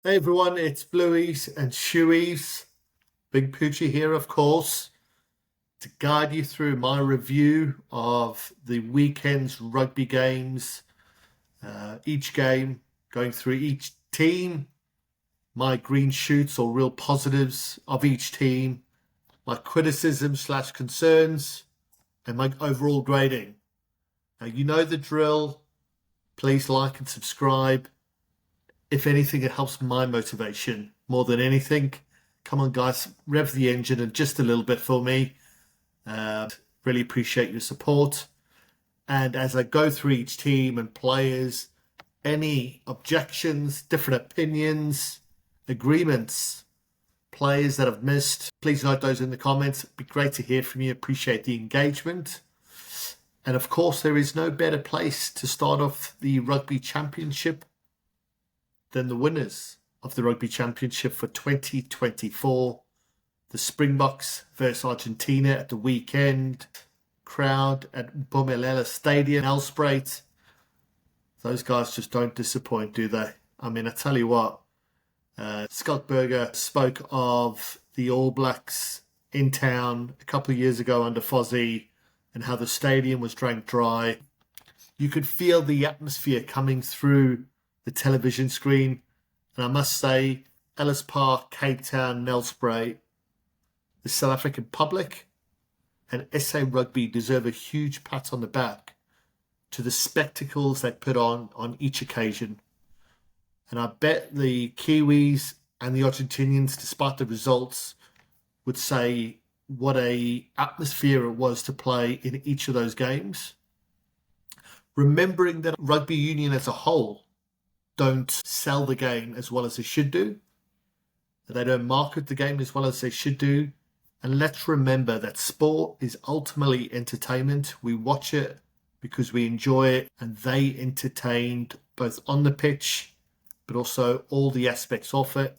Hey everyone, it's Blueies and Shoeies. Big Poochie here, of course, to guide you through my review of the weekend's rugby games. Each game, going through each team, my green shoots or real positives of each team, my criticism slash concerns, and my overall grading. Now, you know the drill. Please like and subscribe. If anything, it helps my motivation more than anything. Come on, guys, rev the engine and just a little bit for me. Really appreciate your support. And as I go through each team and players, any objections, different opinions, agreements, players that I've missed, please note those in the comments. It'd be great to hear from you. Appreciate the engagement. And of course, there is no better place to start off the Rugby Championship than the winners of the Rugby Championship for 2024. The Springboks versus Argentina at the weekend. Crowd at Bomelela Stadium, Nelspruit. Those guys just don't disappoint, do they? I mean, I tell you what, Scott Berger spoke of the All Blacks in town a couple of years ago under Fozzie and how the stadium was drank dry. You could feel the atmosphere coming through the television screen. And I must say, Ellis Park, Cape Town, Nelspruit, the South African public and SA Rugby deserve a huge pat on the back to the spectacles they put on each occasion. And I bet the Kiwis and the Argentinians, despite the results, would say what a atmosphere it was to play in each of those games. Remembering that rugby union as a whole don't sell the game as well as they should do. They don't market the game as well as they should do. And let's remember that sport is ultimately entertainment. We watch it because we enjoy it, and they entertained both on the pitch, but also all the aspects of it.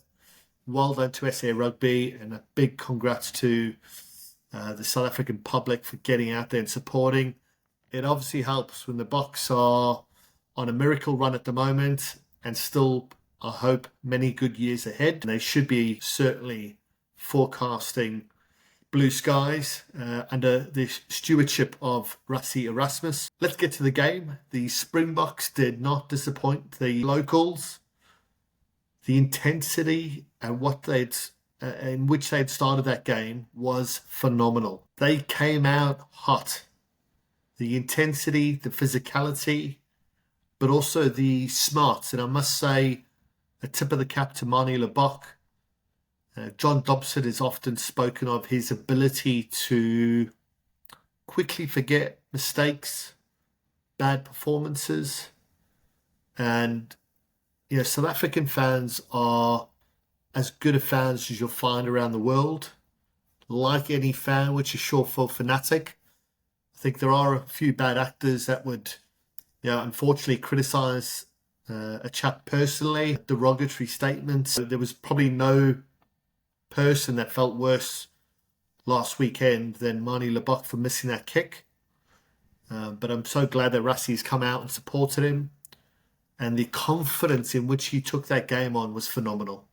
Well done to SA Rugby, and a big congrats to the South African public for getting out there and supporting. It obviously helps when the Boks are on a miracle run at the moment and still, I hope, many good years ahead. They should be certainly forecasting blue skies under the stewardship of Rassie Erasmus. Let's get to the game. The Springboks did not disappoint the locals. The intensity and what they'd in which they'd started that game was phenomenal. They came out hot. The intensity, the physicality, but also the smarts. And I must say, a tip of the cap to Manie Libbok. John Dobson is often spoken of his ability to quickly forget mistakes, bad performances. And, South African fans are as good a fans as you'll find around the world. Like any fan, which is short for fanatic. I think there are a few bad actors that would, unfortunately criticise a chap personally, derogatory statements. There was probably no person that felt worse last weekend than Manie Libbok for missing that kick. But I'm so glad that Rassie's come out and supported him. And the confidence in which he took that game on was phenomenal.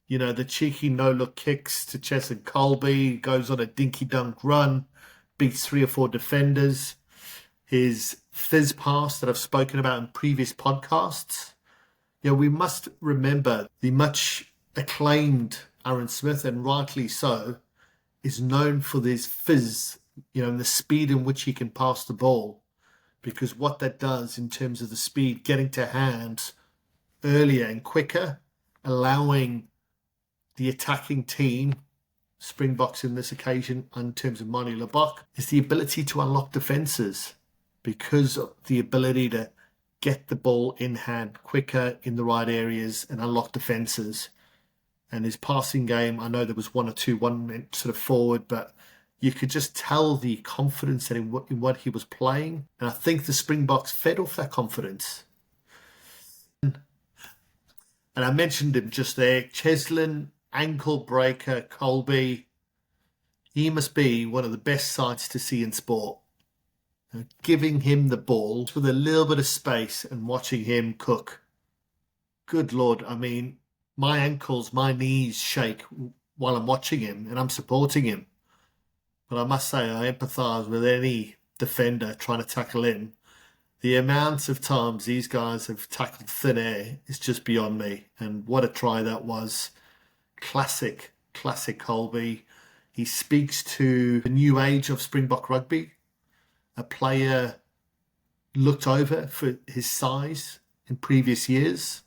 The cheeky no-look kicks to Chess and Colby, goes on a dinky-dunk run, beats 3 or 4 defenders. His fizz pass that I've spoken about in previous podcasts. We must remember the much acclaimed Aaron Smith, and rightly so, is known for this fizz, and the speed in which he can pass the ball. Because what that does in terms of the speed, getting to hands earlier and quicker, allowing the attacking team, Springboks in this occasion, in terms of Manie Libbok, is the ability to unlock defences because of the ability to get the ball in hand quicker in the right areas and unlock defences. And his passing game, I know there was one sort of forward, but you could just tell the confidence in what he was playing. And I think the Springboks fed off that confidence. And I mentioned him just there, Cheslin, ankle breaker, Colby. He must be one of the best sights to see in sport. Giving him the ball with a little bit of space and watching him cook. Good Lord, I mean, my ankles, my knees shake while I'm watching him and I'm supporting him. But I must say, I empathise with any defender trying to tackle in. The amount of times these guys have tackled thin air is just beyond me. And what a try that was. Classic, classic Colby. He speaks to the new age of Springbok rugby. A player looked over for his size in previous years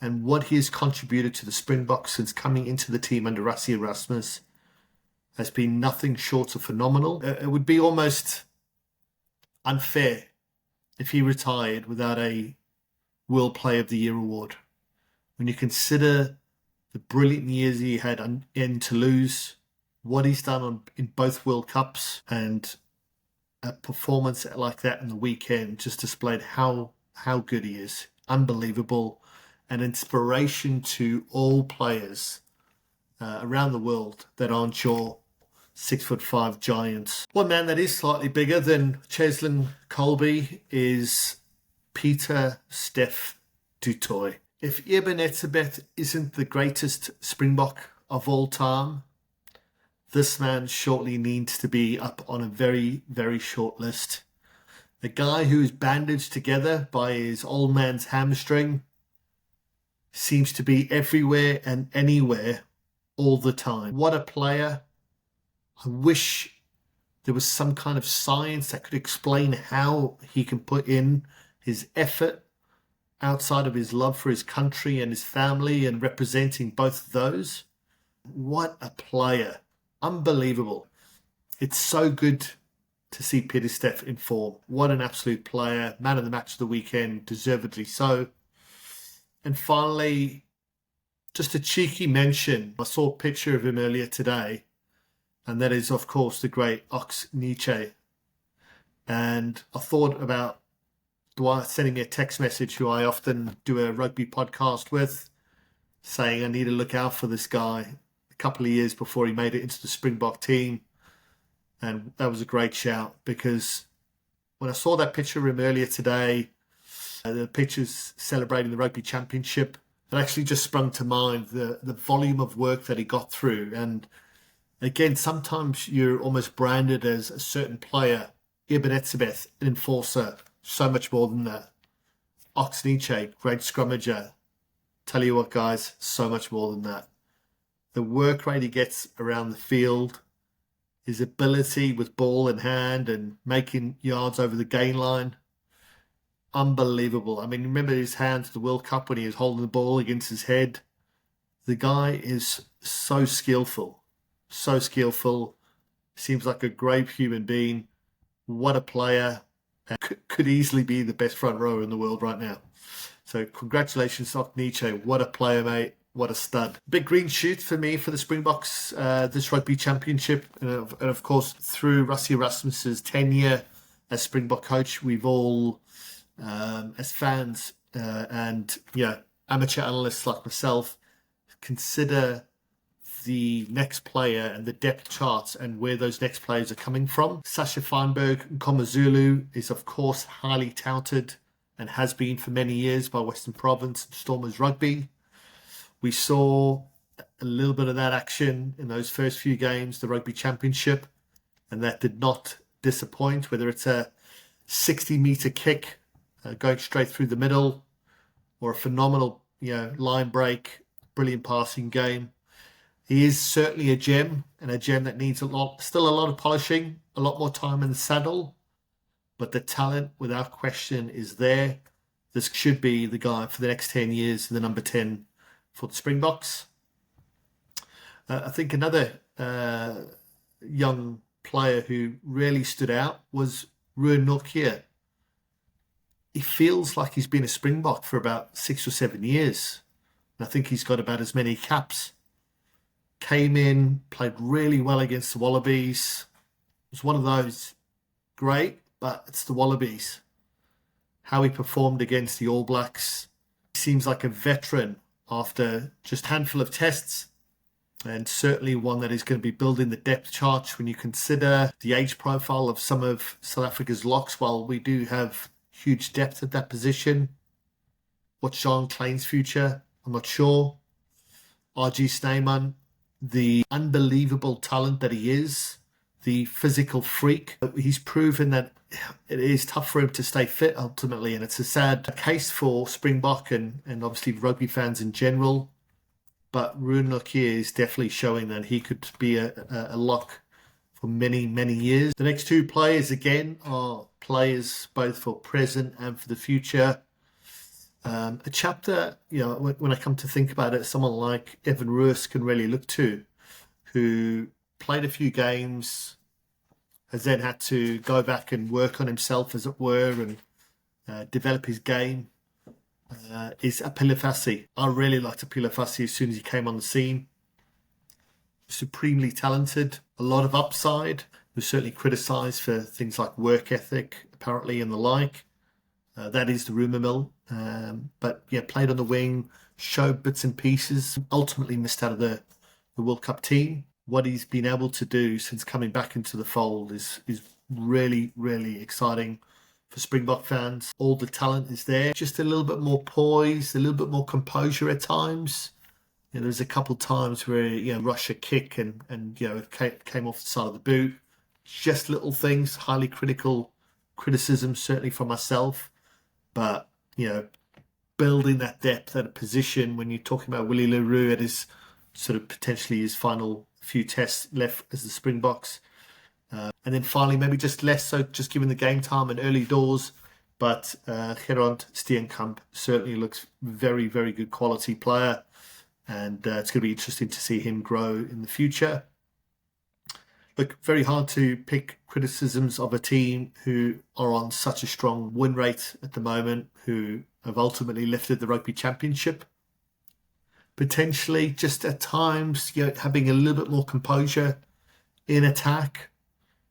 and what he has contributed to the Springboks since coming into the team under Rassie Erasmus has been nothing short of phenomenal. It would be almost unfair if he retired without a World Player of the Year award. When you consider the brilliant years he had in Toulouse, what he's done in both World Cups, and a performance like that in the weekend just displayed how good he is. Unbelievable. An inspiration to all players around the world that aren't your 6'5" giants. One man that is slightly bigger than Cheslin Colby is Peter Steph du Toit. If Eben Etzebeth isn't the greatest Springbok of all time, this man shortly needs to be up on a very, very short list. The guy who is bandaged together by his old man's hamstring seems to be everywhere and anywhere all the time. What a player. I wish there was some kind of science that could explain how he can put in his effort outside of his love for his country and his family and representing both of those. What a player. Unbelievable. It's so good to see Peter Steph in form. What an absolute player. Man of the match of the weekend, deservedly so. And finally, just a cheeky mention. I saw a picture of him earlier today, and that is, of course, the great Ox Nietzsche. And I thought about sending a text message who I often do a rugby podcast with, saying I need to look out for this guy a couple of years before he made it into the Springbok team. And that was a great shout, because when I saw that picture of him earlier today, the pictures celebrating the Rugby Championship, it actually just sprung to mind the volume of work that he got through. And again, sometimes you're almost branded as a certain player. Eben Etzebeth, an enforcer, so much more than that. Ox Nietzsche, great scrummager. Tell you what, guys, so much more than that. The work rate he gets around the field, his ability with ball in hand and making yards over the gain line, unbelievable. I mean, remember his hands at the World Cup when he was holding the ball against his head? The guy is so skillful, so skillful. Seems like a great human being. What a player. Could easily be the best front rower in the world right now. So congratulations, Ox Nietzsche. What a player, mate. What a stud. Big green shoot for me for the Springboks, this Rugby Championship. And of course, through Rassie Erasmus's tenure as Springbok coach, we've all, as fans and amateur analysts like myself, consider the next player and the depth charts and where those next players are coming from. Sasha Feinberg Nkomazulu is, of course, highly touted and has been for many years by Western Province and Stormers Rugby. We saw a little bit of that action in those first few games, the Rugby Championship, and that did not disappoint, whether it's a 60-metre kick going straight through the middle or a phenomenal line break, brilliant passing game. He is certainly a gem, and a gem that needs still a lot of polishing, a lot more time in the saddle, but the talent, without question, is there. This should be the guy for the next 10 years, the number 10 for the Springboks. I think another young player who really stood out was Ruan Nortje. He feels like he's been a Springbok for about 6 or 7 years. And I think he's got about as many caps. Came in, played really well against the Wallabies. It was one of those, great, but it's the Wallabies. How he performed against the All Blacks. He seems like a veteran after just a handful of tests, and certainly one that is going to be building the depth chart when you consider the age profile of some of South Africa's locks. While we do have huge depth at that position, what's Jean Klein's future? I'm not sure. RG Snyman, the unbelievable talent that he is, the physical freak. He's proven that it is tough for him to stay fit ultimately, and it's a sad case for Springbok and obviously rugby fans in general. But Ruan Lockyer is definitely showing that he could be a lock for many, many years. The next two players, again, are players both for present and for the future. A chapter, when I come to think about it, someone like Evan Roos can really look to, who played a few games, has then had to go back and work on himself, as it were, and develop his game, is Apilafasi. I really liked Apilafasi as soon as he came on the scene. Supremely talented, a lot of upside. He was certainly criticised for things like work ethic, apparently, and the like. That is the rumour mill. But yeah, played on the wing, showed bits and pieces, ultimately missed out of the World Cup team. What he's been able to do since coming back into the fold is really, really exciting for Springbok fans. All the talent is there. Just a little bit more poise, a little bit more composure at times. There's a couple of times where, rush a kick and it came off the side of the boot. Just little things, highly critical criticism, certainly from myself. But, building that depth at a position when you're talking about Willie le Roux at his sort of potentially his final few tests left as the Springboks. And then finally, maybe just less so, just given the game time and early doors. But Gerard Steenkamp certainly looks very, very good quality player. And it's going to be interesting to see him grow in the future. Look, very hard to pick criticisms of a team who are on such a strong win rate at the moment, who have ultimately lifted the Rugby Championship. Potentially, just at times, having a little bit more composure in attack.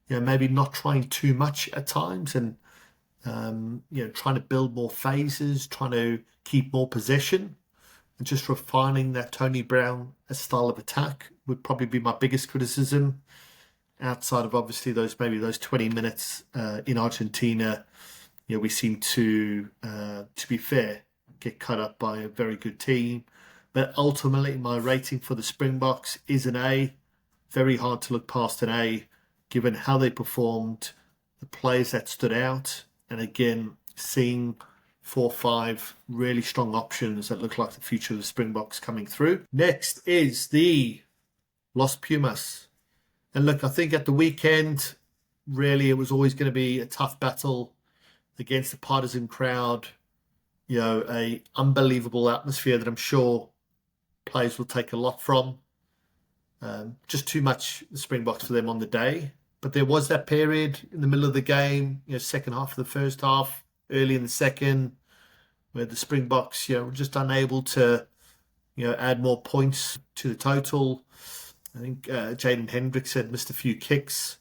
Maybe not trying too much at times, and trying to build more phases, trying to keep more possession, and just refining that Tony Brown style of attack would probably be my biggest criticism. Outside of obviously those 20 minutes in Argentina, we seem to be fair, get cut up by a very good team. But ultimately, my rating for the Springboks is an A. Very hard to look past an A, given how they performed, the players that stood out, and again, seeing 4 or 5 really strong options that look like the future of the Springboks coming through. Next is the Los Pumas. And look, I think at the weekend, really, it was always going to be a tough battle against a partisan crowd. A unbelievable atmosphere that I'm sure players will take a lot from. Just too much Springboks for them on the day. But there was that period in the middle of the game, second half of the first half, early in the second, where the Springboks, were just unable to, add more points to the total. I think Jaden Hendricks had missed a few kicks.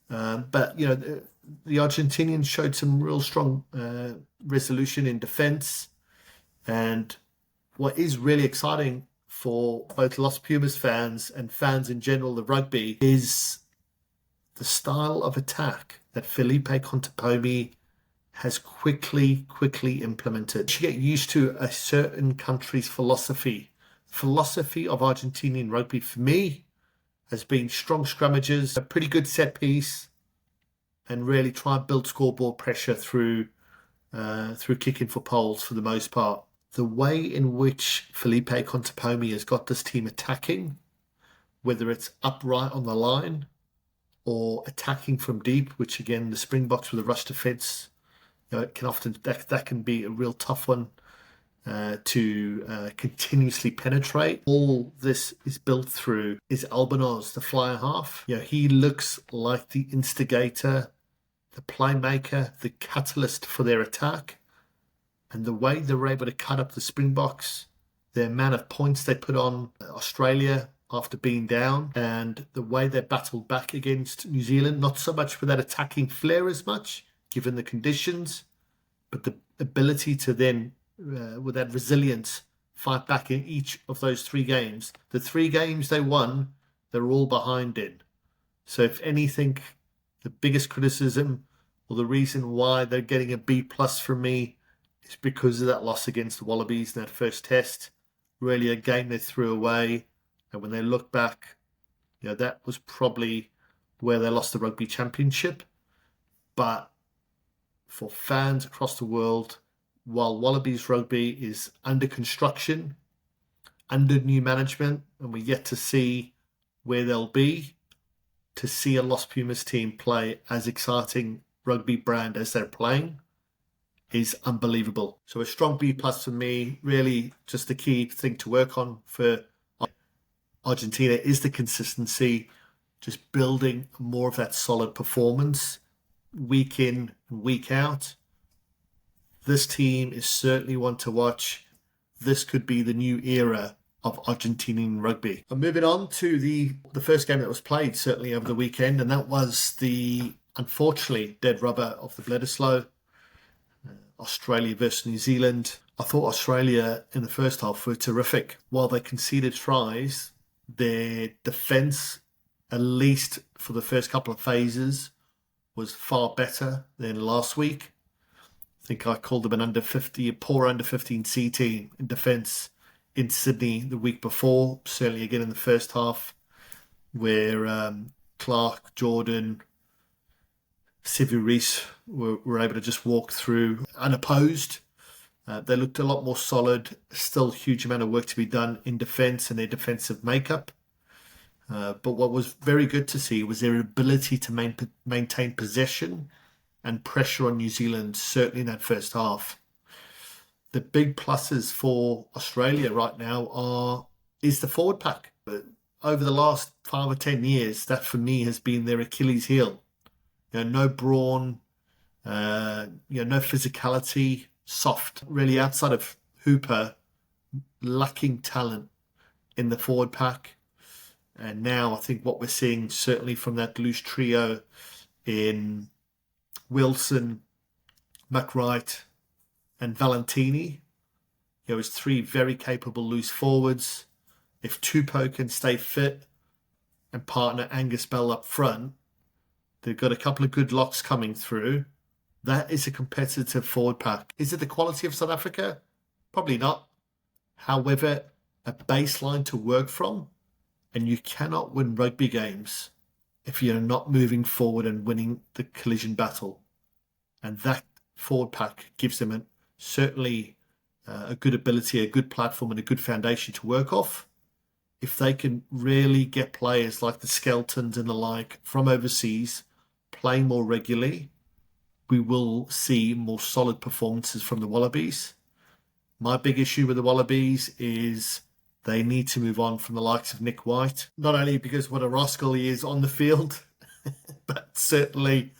But, the Argentinians showed some real strong resolution in defence. And what is really exciting for both Los Pumas fans and fans in general of rugby is the style of attack that Felipe Contepomi has quickly implemented. You get used to a certain country's philosophy. Philosophy of Argentinian rugby, for me, has been strong scrummages, a pretty good set piece, and really try and build scoreboard pressure through kicking for poles for the most part. The way in which Felipe Contepomi has got this team attacking, whether it's upright on the line or attacking from deep, which again, the Springboks with a rush defence, it can often, that can be a real tough one to continuously penetrate. All this is built through is Albanos, the flyer half. He looks like the instigator, the playmaker, the catalyst for their attack. And the way they're able to cut up the Springboks, the amount of points they put on Australia after being down, and the way they battled back against New Zealand, not so much with that attacking flair as much, given the conditions, but the ability to then, with that resilience, fight back in each of those 3 games. The 3 games they won, they're all behind in. So if anything, the biggest criticism or the reason why they're getting a B+ from me is because of that loss against the Wallabies in that first test. really a game they threw away. And when they look back, that was probably where they lost the rugby championship. But for fans across the world, while Wallabies rugby is under construction, under new management, and we're yet to see where they'll be, to see a Los Pumas team play as exciting rugby brand as they're playing is unbelievable. So a strong B plus for me. Really just the key thing to work on for Argentina is the consistency, just building more of that solid performance week in, week out. This team is certainly one to watch. This could be the new era of Argentinian rugby. I'm moving on to the first game that was played certainly over the weekend, and that was the, unfortunately, dead rubber of the Bledisloe, Australia versus New Zealand. I thought Australia in the first half were terrific. While they conceded tries, their defence, at least for the first couple of phases, was far better than last week. I think I called them an a poor under 15C team in defence in Sydney the week before, certainly again in the first half, where Clark, Jordan, Sevu Reece were able to just walk through unopposed. They looked a lot more solid, still a huge amount of work to be done in defence and their defensive makeup. But what was very good to see was their ability to maintain possession and pressure on New Zealand, certainly in that first half. The big pluses for Australia right now is the forward pack. Over the last 5 or 10 years, that for me has been their Achilles heel. No brawn, no physicality, soft. Really outside of Hooper, lacking talent in the forward pack. And now I think what we're seeing certainly from that loose trio in Wilson, McWright and Valentini, is 3 very capable loose forwards. If Tupou can stay fit and partner Angus Bell up front, they've got a couple of good locks coming through. That is a competitive forward pack. Is it the quality of South Africa? Probably not. However, a baseline to work from, and you cannot win rugby games if you're not moving forward and winning the collision battle. And that forward pack gives them certainly a good ability, a good platform and a good foundation to work off. If they can really get players like the Skeltons and the like from overseas playing more regularly, we will see more solid performances from the Wallabies. My big issue with the Wallabies is they need to move on from the likes of Nick White, not only because what a rascal he is on the field, but certainly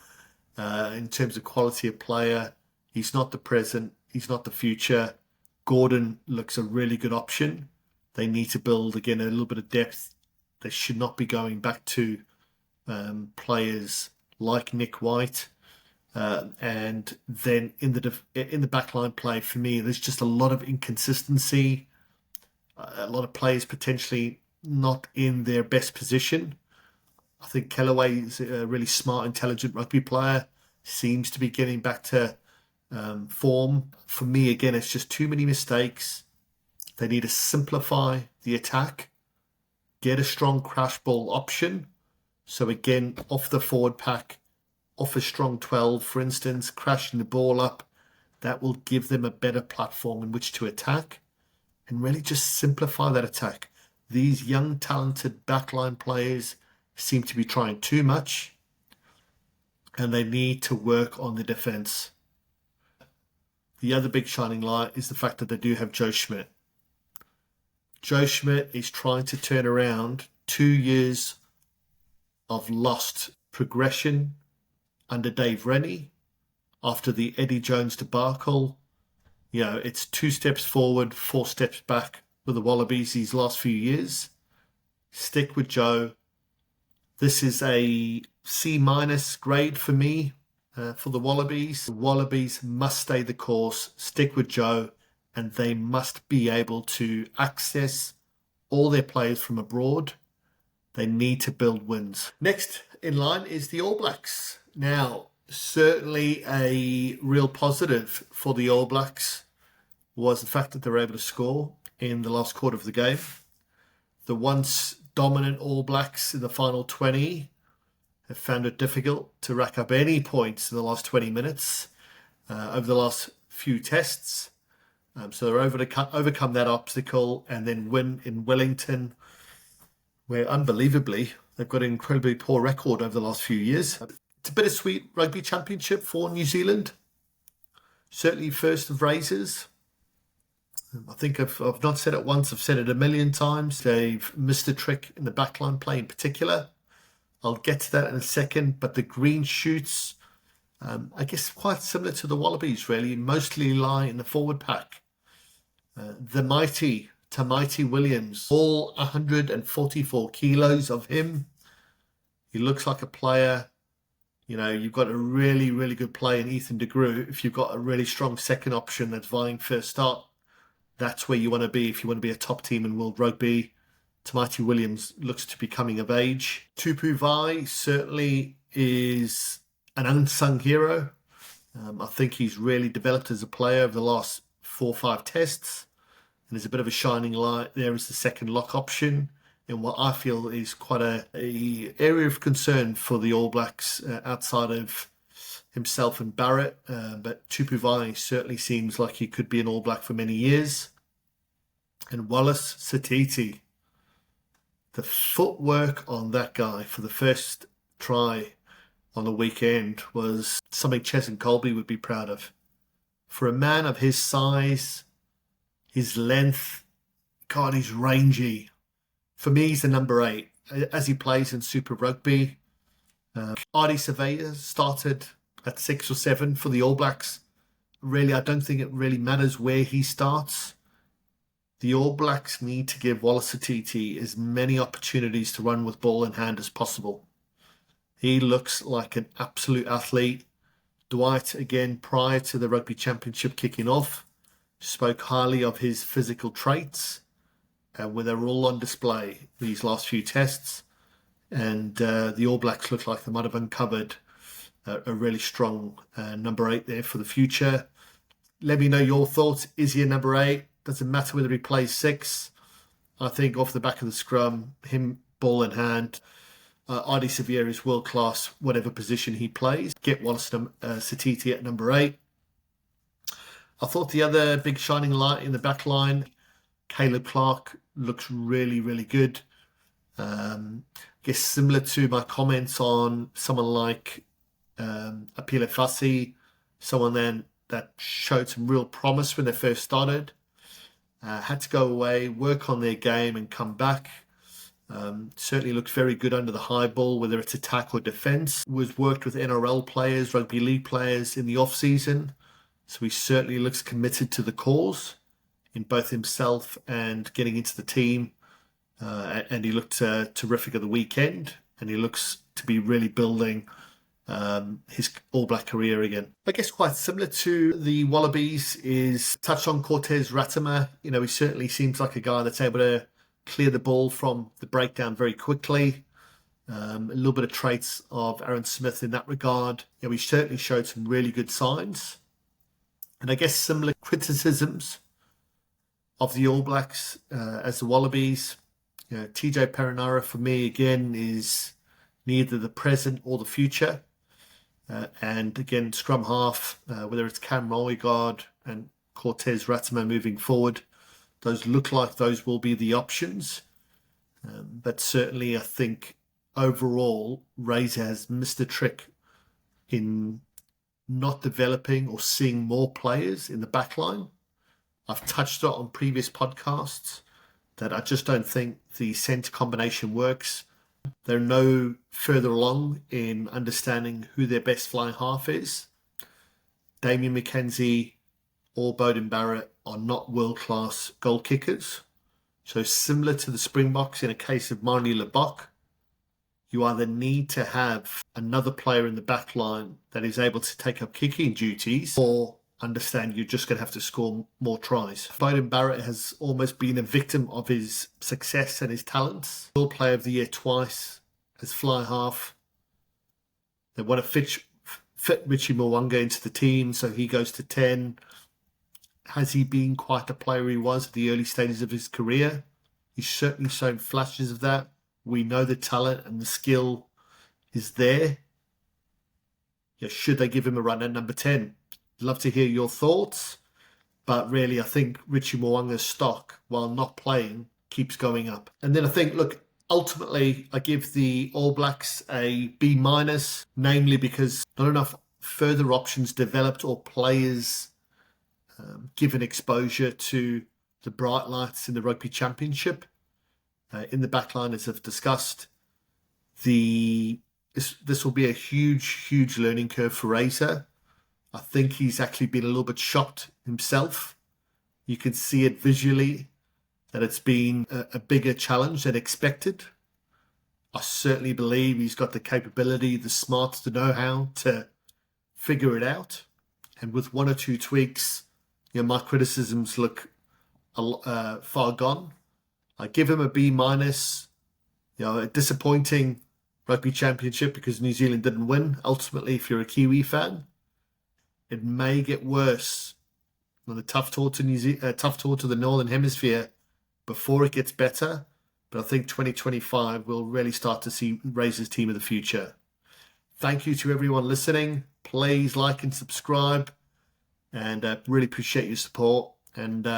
in terms of quality of player. He's not the present, he's not the future. Gordon looks a really good option. They need to build, again, a little bit of depth. They should not be going back to players like Nick White. And then in the backline play, for me, there's just a lot of inconsistency. A lot of players potentially not in their best position. I think Kellaway is a really smart, intelligent rugby player. Seems to be getting back to form. For me, again, it's just too many mistakes. They need to simplify the attack. Get a strong crash ball option. So again, off the forward pack, off a strong 12, for instance, crashing the ball up. That will give them a better platform in which to attack. And really just simplify that attack. These young, talented backline players seem to be trying too much, and they need to work on the defence. The other big shining light is the fact that they do have Joe Schmidt. Joe Schmidt is trying to turn around 2 years of lost progression under Dave Rennie after the Eddie Jones debacle. It's 2 steps forward, 4 steps back with the Wallabies these last few years. Stick with Joe. This is a C- grade for me for the Wallabies. The Wallabies must stay the course, stick with Joe, and they must be able to access all their players from abroad. They need to build wins. Next in line is the All Blacks. Now, certainly a real positive for the All Blacks was the fact that they were able to score. in the last quarter of the game. The once dominant All Blacks in the final 20 have found it difficult to rack up any points in the last 20 minutes over the last few tests. So they're overcome that obstacle and then win in Wellington, where unbelievably they've got an incredibly poor record over the last few years. It's a bittersweet rugby championship for New Zealand. Certainly first of razors. I think I've not said it once, I've said it a million times. They've missed a trick in the backline play in particular. I'll get to that in a second, but the green shoots, I guess quite similar to the Wallabies really, mostly lie in the forward pack. The mighty Tamati Williams, all 144 kilos of him. He looks like a player. You know, you've got a really, really good player in Ethan de Groo. If you've got a really strong second option that's vying for a start, that's where you want to be if you want to be a top team in World Rugby. Tamati Williams looks to be coming of age. Tupu Vai certainly is an unsung hero. I think he's really developed as a player over the last 4 or 5 tests. And there's a bit of a shining light there as the second lock option in what I feel is quite a area of concern for the All Blacks outside of himself and Barrett. But Tupu Vai certainly seems like he could be an All Black for many years. And Wallace Satiti, the footwork on that guy for the first try on the weekend was something Ches and Colby would be proud of. For a man of his size, his length, God, he's rangy. For me, he's the number 8. As he plays in Super Rugby, Ardie Savea started at 6 or 7 for the All Blacks. Really, I don't think it really matters where he starts. The All Blacks need to give Wallace Satiti as many opportunities to run with ball in hand as possible. He looks like an absolute athlete. Dwight, again, prior to the Rugby Championship kicking off, spoke highly of his physical traits, where they're all on display these last few tests. And the All Blacks look like they might have uncovered a really strong number 8 there for the future. Let me know your thoughts. Is he a number 8? Doesn't matter whether he plays 6. I think off the back of the scrum, him ball in hand, Ardie Savea is world class whatever position he plays. Get Wallace Satiti at number 8. I thought the other big shining light in the back line, Caleb Clark, looks really, really good. I guess similar to my comments on someone like Apile Fassi, someone then that showed some real promise when they first started. Had to go away, work on their game and come back. Certainly looks very good under the high ball, whether it's attack or defence. Was worked with NRL players, rugby league players in the off-season. So he certainly looks committed to the cause in both himself and getting into the team. And he looked terrific at the weekend. And he looks to be really building his All Black career again. I guess quite similar to the Wallabies is touch on Cortez Ratimer. You know, he certainly seems like a guy that's able to clear the ball from the breakdown very quickly. A little bit of traits of Aaron Smith in that regard. You know, he certainly showed some really good signs. And I guess similar criticisms of the All Blacks as the Wallabies. You know, TJ Perenara for me again is neither the present or the future. And again, scrum half, whether it's Cam Roigard and Cortez Ratimer moving forward, those look like those will be the options. But certainly I think overall, Razor has missed a trick in not developing or seeing more players in the backline. I've touched on previous podcasts that I just don't think the centre combination works. They're no further along in understanding who their best flying half is. Damien McKenzie or Beauden Barrett are not world-class goal kickers. So similar to the Springboks in a case of Marnie Lebok, you either need to have another player in the back line that is able to take up kicking duties or understand you're just going to have to score more tries. Beauden Barrett has almost been a victim of his success and his talents. World Player of the Year twice as fly half. They want to fit Richie Mwanga into the team, so he goes to 10. has he been quite the player he was at the early stages of his career? He's certainly shown flashes of that. We know the talent and the skill is there. Yeah, should they give him a run at number 10? Love to hear your thoughts. But really, I think Richie Mwanga's stock, while not playing, keeps going up. And then I think, look, ultimately, I give the All Blacks a B minus, namely because not enough further options developed or players given exposure to the bright lights in the Rugby Championship. In the backline, as I've discussed, this will be a huge learning curve for Razor. I think he's actually been a little bit shocked himself. You can see it visually that it's been a bigger challenge than expected. I certainly believe he's got the capability, the smarts, the know-how to figure it out. And with one or two tweaks, my criticisms look far gone. I give him a B minus. A disappointing Rugby Championship because New Zealand didn't win. Ultimately, if you're a Kiwi fan, it may get worse on a tough tour to the Northern Hemisphere before it gets better. But I think 2025 we'll really start to see Razor's team of the future. Thank you to everyone listening. Please like and subscribe, and really appreciate your support. And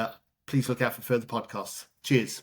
please look out for further podcasts. Cheers.